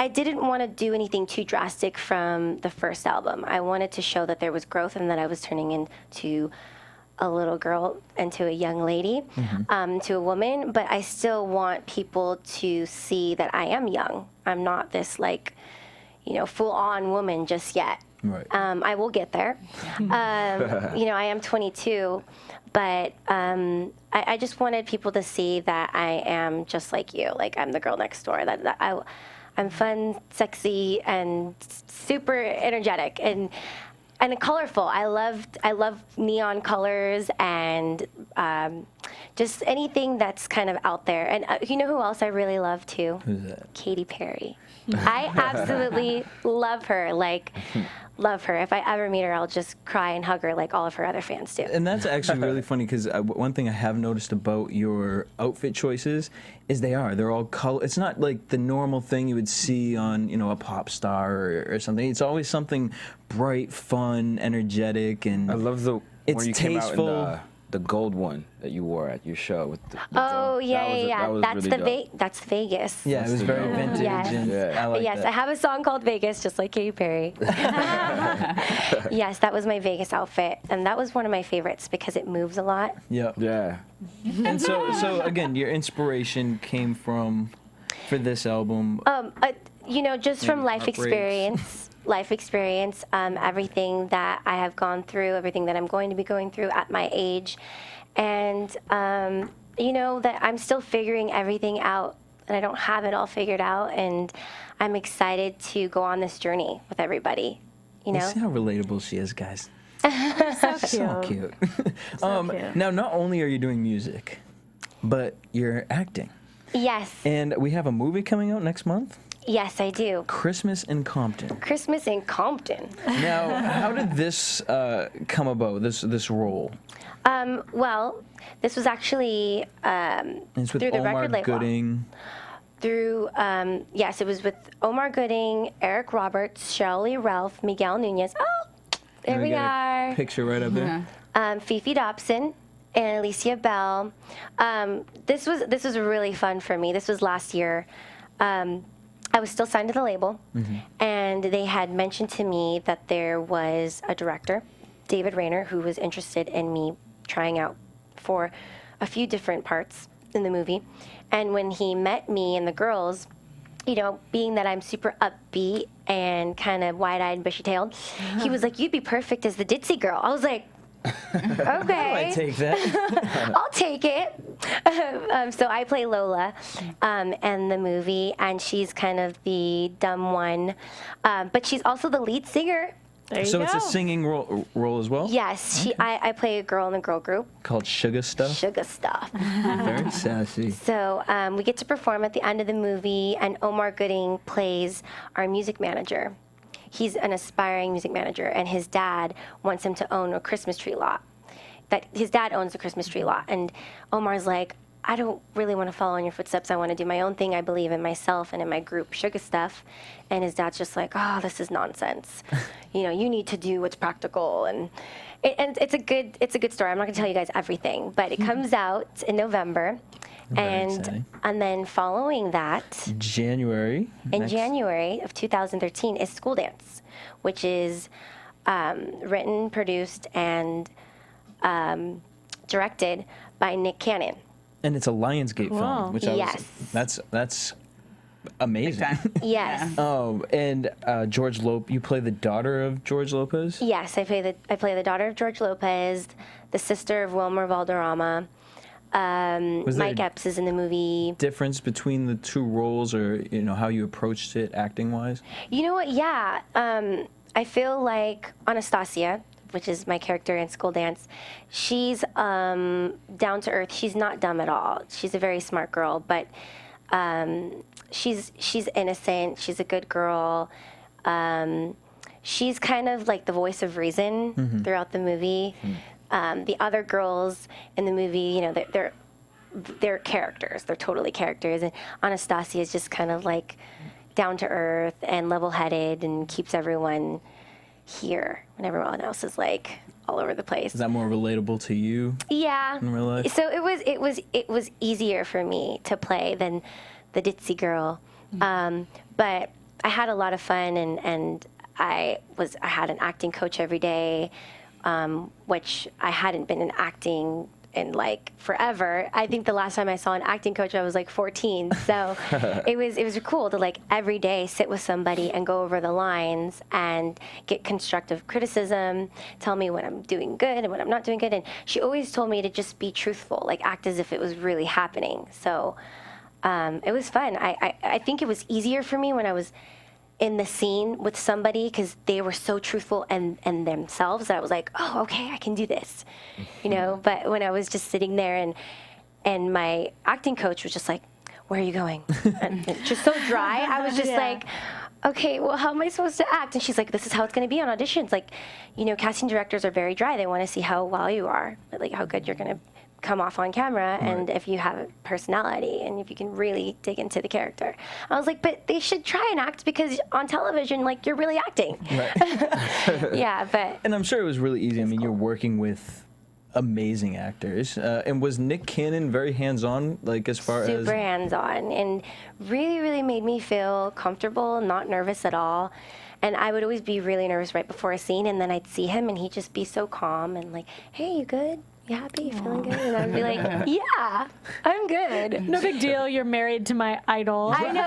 didn't want to do anything too drastic from the first album. I wanted to show that there was growth and that I was turning into a little girl, into a young lady, to a woman, but I still want people to see that I am young. I'm not this full-on woman just yet. Right. I will get there. I am 22, but I just wanted people to see that I am just like you. Like, I'm the girl next door. That I'm fun, sexy, and super energetic and colorful. I love neon colors and just anything that's kind of out there. And you know who else I really love too? Who's that? Katy Perry. I absolutely love her. Love her. If I ever meet her, I'll just cry and hug her like all of her other fans do. And that's actually really funny because one thing I have noticed about your outfit choices is they're all color. It's not like the normal thing you would see on a pop star or something. It's always something bright, fun, energetic, and I love the it's when you tasteful. came out in the gold one that you wore at your show with the Oh, dome. yeah. That was That's really dope. That's Vegas. Yeah, it was very vintage. Yes. And Yeah. I like Yes, that. I have a song called Vegas, just like Katy Perry. Yes, that was my Vegas outfit, and that was one of my favorites because it moves a lot. Yeah. Yeah. And so again, your inspiration came from for this album. Just from life heartbreaks. experience, everything that I have gone through, everything that I'm going to be going through at my age, and that I'm still figuring everything out, and I don't have it all figured out, and I'm excited to go on this journey with everybody. You see how relatable she is, guys. So So cute. cute. cute. Now, not only are you doing music, but you're acting. Yes, And we have a movie coming out next month, yes, I do. Christmas in Compton. Christmas in Compton. Now, how did this come about, this role? Well, this was actually It's with through the Omar record label. Gooding. Yes, it was with Omar Gooding, Eric Roberts, Shirley Ralph, Miguel Nunez. Oh, there we get are. a picture right up there. Fifi Dobson and Alicia Bell. This was really fun for me. This was last year. I was still signed to the label, and they had mentioned to me that there was a director, David Rayner, who was interested in me trying out for a few different parts in the movie. And when he met me and the girls, being that I'm super upbeat and kind of wide-eyed and bushy-tailed, he was like, "You'd be perfect as the ditzy girl." I was like, okay. I take that. I'll take it. So I play Lola in the movie, and she's kind of the dumb one. But she's also the lead singer. There you So go. it's a singing role as well? Yes, I play a girl in a girl group, Called Sugar Stuff? Sugar Stuff. Very sassy. So we get to perform at the end of the movie, and Omar Gooding plays our music manager. he's an aspiring music manager, and his dad wants him to own a Christmas tree lot. That his dad owns a Christmas tree lot, and Omar's like, I don't really want to follow in your footsteps. I want to do my own thing. I believe in myself and in my group, Sugar Stuff. And his dad's just like, oh, this is nonsense. You need to do what's practical. And it's a good story. I'm not going to tell you guys everything, but it comes out in November. And then following that, in January of 2013 is School Dance, which is written, produced, and directed by Nick Cannon. And it's a Lionsgate film, which that's amazing. Yes. Oh, and George Lopez. You play the daughter of George Lopez. Yes, I play the daughter of George Lopez, the sister of Wilmer Valderrama. Mike Epps is in the movie. Difference between the two roles, or how you approached it acting wise? You know what? Yeah, I feel like Anastasia, which is my character in School Dance, she's down to earth. She's not dumb at all. She's a very smart girl, but she's innocent. She's a good girl. She's kind of like the voice of reason throughout the movie. The other girls in the movie, they're characters. They're totally characters, and Anastasia is just kind of like down to earth and level-headed and keeps everyone here when everyone else is like all over the place. Is that more relatable to you? Yeah. In real life? So it was easier for me to play than the ditzy girl, but I had a lot of fun, and I had an acting coach every day, which I hadn't been in acting in like forever. I think the last time I saw an acting coach, I was like 14. So it was cool to like every day sit with somebody and go over the lines and get constructive criticism, tell me when I'm doing good and when I'm not doing good. And she always told me to just be truthful, like act as if it was really happening. So it was fun. I think it was easier for me when I was in the scene with somebody because they were so truthful and themselves that I was like, oh, okay, I can do this, But when I was just sitting there and my acting coach was just like, where are you going? And just so dry. I was just like, okay, well, how am I supposed to act? And she's like, this is how it's going to be on auditions. Like, casting directors are very dry. They want to see how well you are, like how good you're going to come off on camera, and if you have a personality and if you can really dig into the character. I was like, but they should try and act because on television, like, you're really acting. Right. Yeah, but... And I'm sure it was really easy. I mean, you're working with amazing actors. And was Nick Cannon very hands-on, like, as far as... Super hands-on, and really, really made me feel comfortable, not nervous at all. And I would always be really nervous right before a scene, and then I'd see him, and he'd just be so calm and like, hey, you good? You happy? You feeling good? And I'd be like, yeah, I'm good. No big deal. You're married to my idol. I know.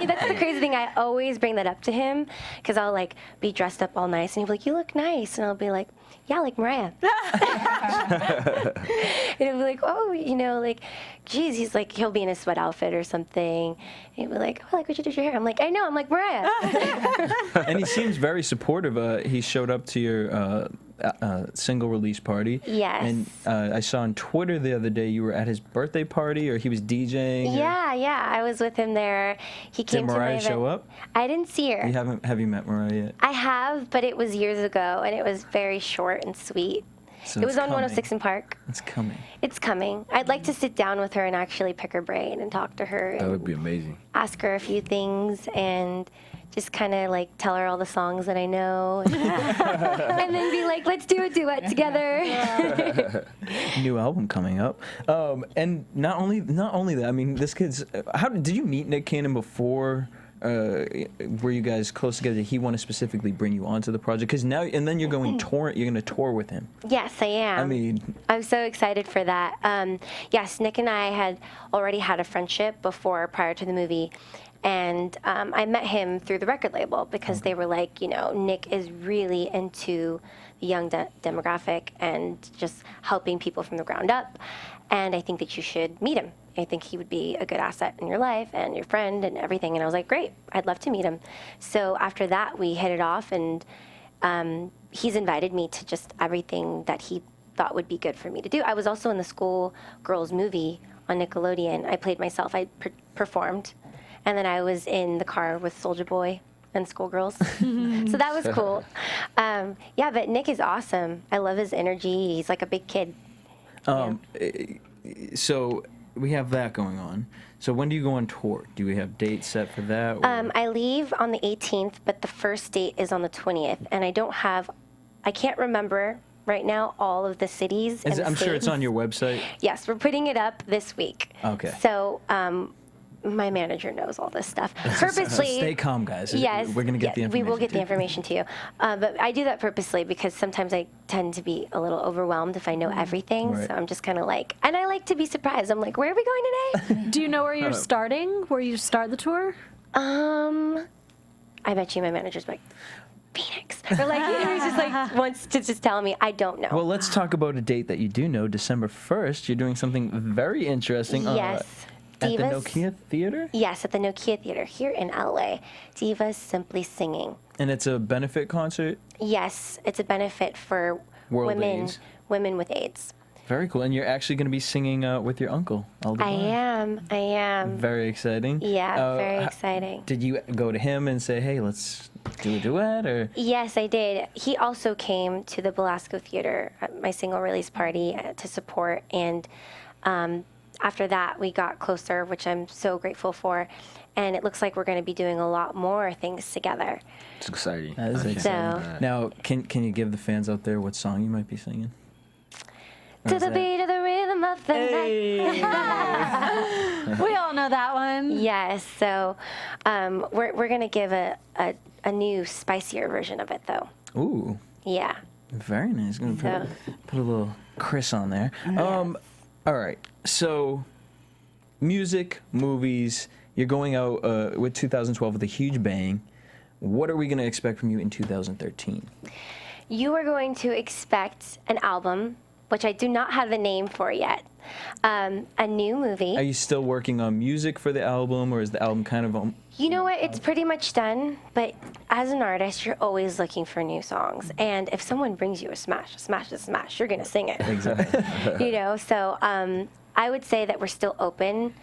And that's the crazy thing. I always bring that up to him because I'll like be dressed up all nice and he'll be like, you look nice. And I'll be like, yeah, like Mariah. And he'll be like, oh, like, geez, he's like, he'll be in a sweat outfit or something. And he'll be like, oh, I like what you did your hair. I'm like, I know. I'm like Mariah. And he seems very supportive. He showed up to your single release party. Yes. And I saw on Twitter the other day you were at his birthday party, or he was DJing. Yeah. I was with him there. He came Did to my Mariah event. show up? I didn't see her. Have you met Mariah yet? I have, but it was years ago, and it was very short and sweet. So it was on coming. 106 in Park. It's coming. It's coming. I'd like to sit down with her and actually pick her brain and talk to her. That would be amazing. Ask her a few things and just kind of like tell her all the songs that I know. And then be like, let's do a duet together. New album coming up. And not only that, I mean, this kid's... How did you meet Nick Cannon before... were you guys close together? Did he want to specifically bring you onto the project? Because now, and then you're going tour. You're going to tour with him. Yes, I am. I mean, I'm so excited for that. Yes, Nick and I had already had a friendship prior to the movie, and I met him through the record label because they were like, Nick is really into the young demographic and just helping people from the ground up, and I think that you should meet him. I think he would be a good asset in your life and your friend and everything. And I was like, great, I'd love to meet him. So after that, we hit it off, and he's invited me to just everything that he thought would be good for me to do. I was also in the school girls movie on Nickelodeon. I played myself. I performed. And then I was in the car with Soulja Boy and schoolgirls. So that was cool. Yeah, but Nick is awesome. I love his energy. He's like a big kid. So we have that going on. So when do you go on tour? Do we have dates set for that? Or? I leave on the 18th, but the first date is on the 20th, and I can't remember right now all of the cities. I'm sure it's on your website. Yes, we're putting it up this week. Okay. So my manager knows all this stuff. Purposely. So stay calm, guys. Yes. We're going to get the information. We will get the information to you. But I do that purposely because sometimes I tend to be a little overwhelmed if I know everything. Right. So I'm just kind of like, and I like to be surprised. I'm like, where are we going today? Do you know where you're starting? Where you start the tour? I bet you my manager's like, Phoenix. Or like, he's just like, wants to just tell me. I don't know. Well, let's talk about a date that you do know. December 1st, you're doing something very interesting. Yes. At the Divas. Nokia Theater? Yes, at the Nokia Theater here in LA. Divas Simply Singing. And it's a benefit concert? Yes, it's a benefit for World AIDS. women with AIDS. Very cool. And you're actually going to be singing with your uncle, Aldebaran. I am. Very exciting. Yeah, very exciting. Did you go to him and say, hey, let's do a duet? Or? Yes, I did. He also came to the Belasco Theater at my single release party to support. And after that, we got closer, which I'm so grateful for. And it looks like we're going to be doing a lot more things together. It's exciting. That is exciting. Now, can you give the fans out there what song you might be singing? To the beat of the rhythm of the night. We all know that one. Yes. So we're going to give a new, spicier version of it, though. Ooh. Yeah. Very nice. Gonna put a little Chris on there. All right. So, music, movies. You're going out with 2012 with a huge bang. What are we going to expect from you in 2013? You are going to expect an album, which I do not have a name for yet. A new movie. Are you still working on music for the album, or is the album kind of You know what? It's pretty much done, but as an artist, you're always looking for new songs. And if someone brings you a smash is a smash, you're going to sing it. Exactly. You know, so I would say that we're still open.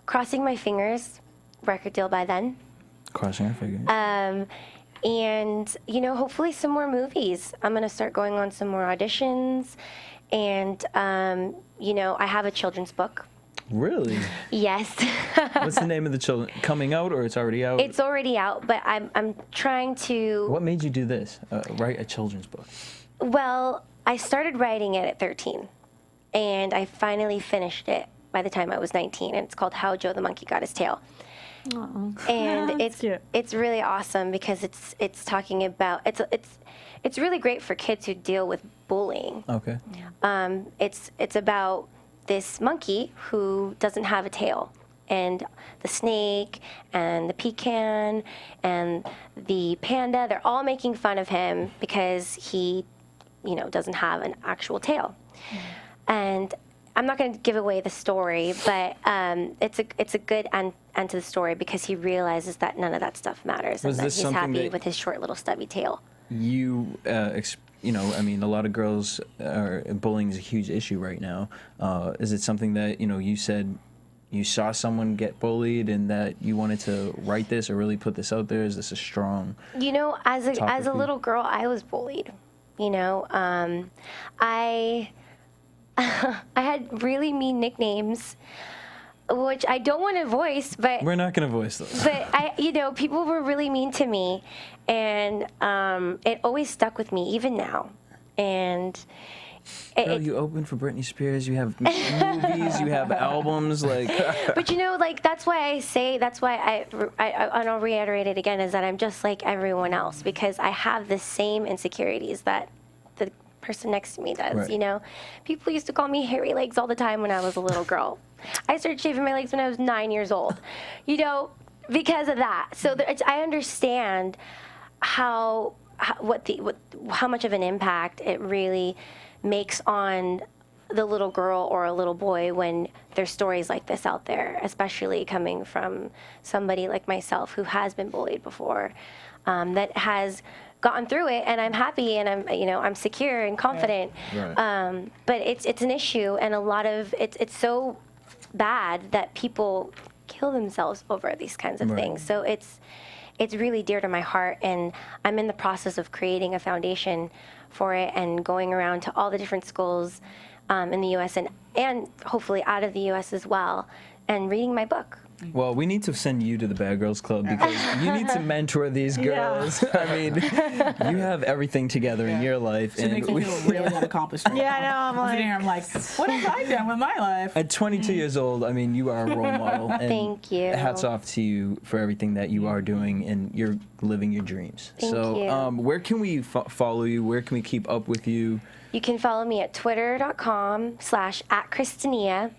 Crossing my fingers, record deal by then. Crossing our fingers. And, you know, hopefully some more movies. I'm going to start going on some more auditions. And, you know, I have a children's book. Really? Yes. What's the name of the children? Coming out, or it's already out? It's already out, but I'm trying to... What made you do this? Write a children's book? Well, I started writing it at 13. And I finally finished it by the time I was 19. And it's called How Joe the Monkey Got His Tail. Aww. And Cute. it's really awesome because it's talking about it's really great for kids who deal with bullying. Okay. It's about this monkey who doesn't have a tail, and the snake and the pecan and the panda, they're all making fun of him because he, you know, doesn't have an actual tail. And I'm not going to give away the story, but it's a good end to the story because he realizes that none of that stuff matters and that he's happy with his short little stubby tail. You, you know, I mean, a lot of girls bullying is a huge issue right now. Is it something that, you know, you said you saw someone get bullied and that you wanted to write this or really put this out there? Is this a strong? You know, as a little girl, I was bullied. You know, I had really mean nicknames, which I don't want to voice, but we're not going to voice those. But you know, people were really mean to me, and it always stuck with me, even now. And you open for Britney Spears. You have movies. You have albums. Like, but you know, like that's why and I'll reiterate it again, is that I'm just like everyone else because I have the same insecurities that the person next to me does. Right. You know, people used to call me hairy legs all the time when I was a little girl. I started shaving my legs when I was 9 years old, you know, because of that. So I understand how much of an impact it really makes on the little girl or a little boy when there's stories like this out there, especially coming from somebody like myself who has been bullied before, that has gotten through it, and I'm happy, and I'm secure and confident. Right. But it's an issue, and a lot of it's so bad that people kill themselves over these kinds of things. So it's really dear to my heart, and I'm in the process of creating a foundation for it and going around to all the different schools in the U.S. and hopefully out of the U.S. as well, and reading my book. Well, we need to send you to the Bad Girls Club because you need to mentor these girls. I mean, you have everything together in your life. It makes me feel really unaccomplished. Right Yeah, I know. I'm like, what have I done with my life? At 22 years old, I mean, you are a role model. And Thank you. Hats off to you for everything that you are doing, and you're living your dreams. Thank you. Where can we follow you? Where can we keep up with you? You can follow me at twitter.com/@Kristinia,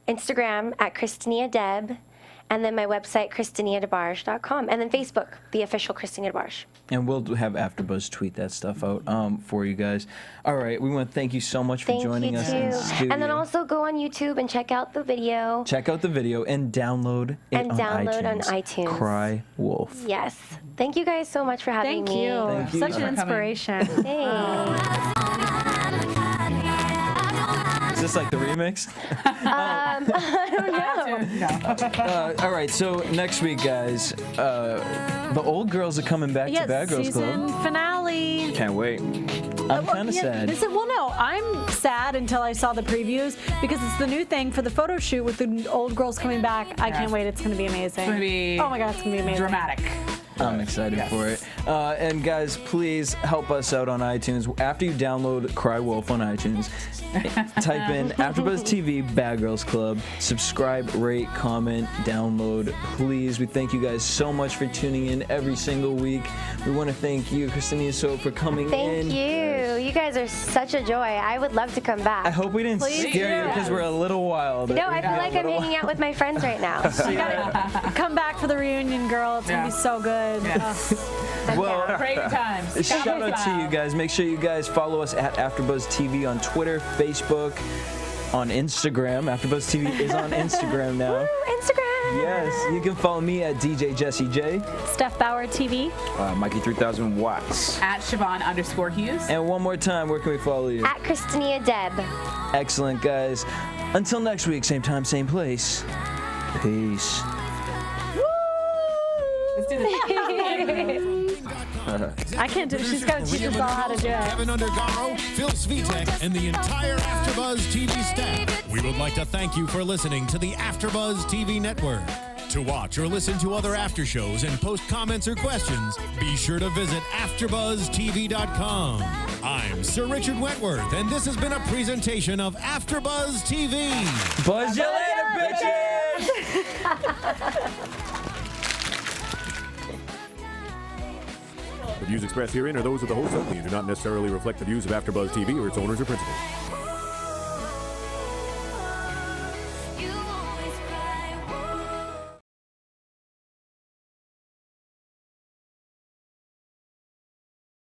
Instagram @Kristinia Deb, and then my website, KristiniaDeBarge.com, and then Facebook, the official Kristinia DeBarge. And we'll have AfterBuzz tweet that stuff out for you guys. All right, we want to thank you so much for joining us in the studio. And then also go on YouTube and check out the video. Check out the video and download it on iTunes. Cry Wolf. Yes. Thank you guys so much for having Thank me. you. Thank you. Such an inspiration. Thanks. Is this like the remix? I don't know. All right, so next week, guys, the old girls are coming back to Bad Girls season Club. finale. Can't wait. I'm kind of sad. Well, no, I'm sad until I saw the previews because it's the new thing for the photo shoot with the old girls coming back. I can't wait. It's going to be amazing. It's going to be oh my God, it's going to be amazing. dramatic. I'm excited for it. And guys, please help us out on iTunes. After you download Cry Wolf on iTunes, type in AfterBuzz TV Bad Girls Club. Subscribe, rate, comment, download. Please, we thank you guys so much for tuning in every single week. We want to thank you, Kristinia, for coming in. Thank you. You guys are such a joy. I would love to come back. I hope we didn't scare you because we're a little wild. No, I feel like I'm hanging out with my friends right now. You gotta come back for the reunion, girl. It's going to be so good. Well, Great times. shout out to you guys. Make sure you guys follow us at AfterBuzz TV on Twitter, Facebook, on Instagram. AfterBuzz TV is on Instagram now. Woo, Instagram. Yes, you can follow me at DJ Jesse J. Steph Bauer TV. Mykee 3000 Wattz. At Chevonne_Hughes. And one more time, where can we follow you? At Kristinia Deb. Excellent, guys. Until next week, same time, same place. Peace. Let's do this. I can't do it. She's got to teach us all how to do it. Kevin Undergaro, Phil Svitek, and the entire AfterBuzz TV staff. We would like to thank you for listening to the AfterBuzz TV network. To watch or listen to other after shows and post comments or questions, be sure to visit AfterBuzzTV.com. I'm Sir Richard Wentworth, and this has been a presentation of AfterBuzz TV. Buzz you later, bitches! The views expressed herein are those of the host only and do not necessarily reflect the views of AfterBuzz TV or its owners or principals.